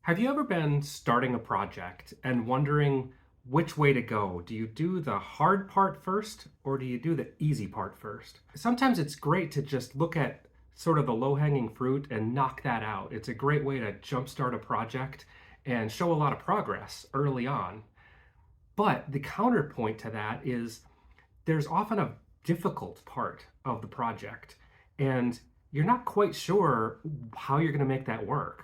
Have you ever been starting a project and wondering which way to go? Do you do the hard part first or do you do the easy part first? Sometimes it's great to just look at sort of the low-hanging fruit and knock that out. It's a great way to jumpstart a project and show a lot of progress early on. But the counterpoint to that is there's often a difficult part of the project and you're not quite sure how you're going to make that work.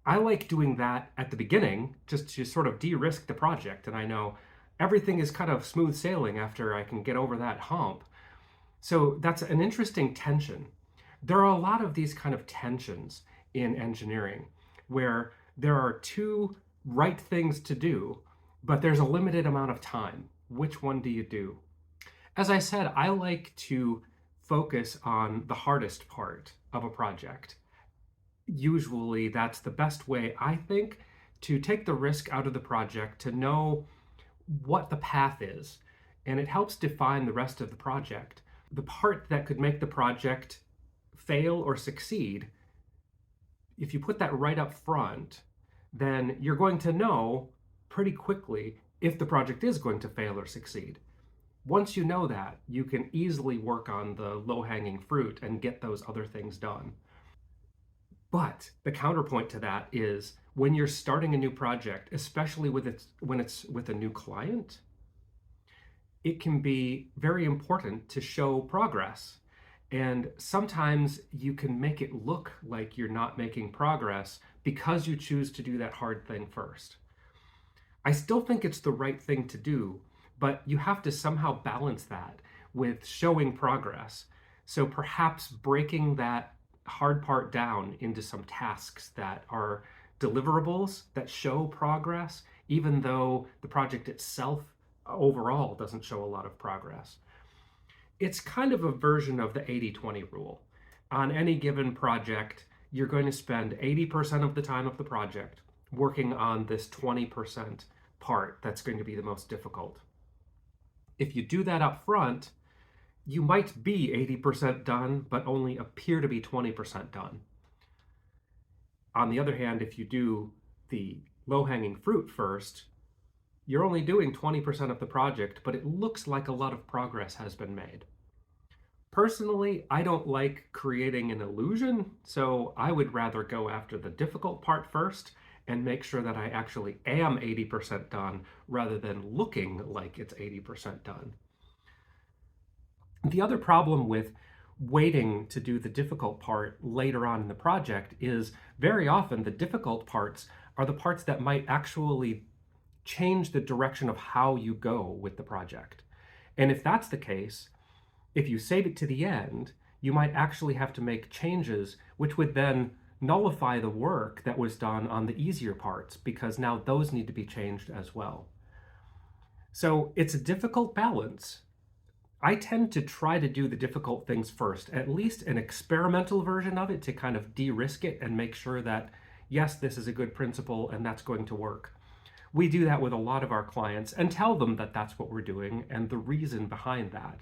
I like doing that at the beginning just to sort of de-risk the project. And I know everything is kind of smooth sailing after I can get over that hump. So that's an interesting tension. There are a lot of these kind of tensions in engineering where there are two right things to do, but there's a limited amount of time. Which one do you do? As I said, I like to focus on the hardest part of a project. Usually that's the best way, I think, to take the risk out of the project, to know what the path is, and it helps define the rest of the project. The part that could make the project fail or succeed, if you put that right up front, then you're going to know pretty quickly if the project is going to fail or succeed. Once you know that, you can easily work on the low-hanging fruit and get those other things done. But the counterpoint to that is when you're starting a new project, especially when it's with a new client, it can be very important to show progress. And sometimes you can make it look like you're not making progress because you choose to do that hard thing first. I still think it's the right thing to do, but you have to somehow balance that with showing progress. So perhaps breaking that hard part down into some tasks that are deliverables that show progress, even though the project itself overall doesn't show a lot of progress. It's kind of a version of the 80-20 rule. On any given project, you're going to spend 80% of the time of the project working on this 20% part that's going to be the most difficult. If you do that up front, you might be 80% done, but only appear to be 20% done. On the other hand, if you do the low-hanging fruit first, you're only doing 20% of the project, but it looks like a lot of progress has been made. Personally, I don't like creating an illusion, so I would rather go after the difficult part first and make sure that I actually am 80% done rather than looking like it's 80% done. The other problem with waiting to do the difficult part later on in the project is very often the difficult parts are the parts that might actually change the direction of how you go with the project. And if that's the case, if you save it to the end, you might actually have to make changes which would then nullify the work that was done on the easier parts because now those need to be changed as well. So it's a difficult balance. I tend to try to do the difficult things first, at least an experimental version of it to kind of de-risk it and make sure that, yes, this is a good principle and that's going to work. We do that with a lot of our clients and tell them that that's what we're doing and the reason behind that,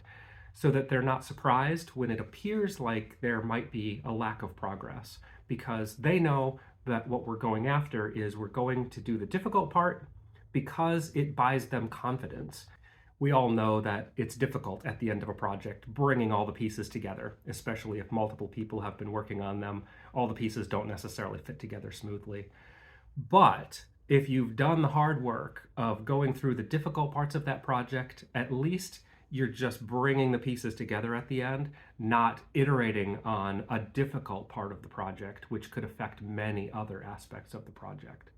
so that they're not surprised when it appears like there might be a lack of progress, because they know that what we're going after is we're going to do the difficult part because it buys them confidence. We all know that it's difficult at the end of a project, bringing all the pieces together, especially if multiple people have been working on them. All the pieces don't necessarily fit together smoothly. But if you've done the hard work of going through the difficult parts of that project, at least you're just bringing the pieces together at the end, not iterating on a difficult part of the project, which could affect many other aspects of the project.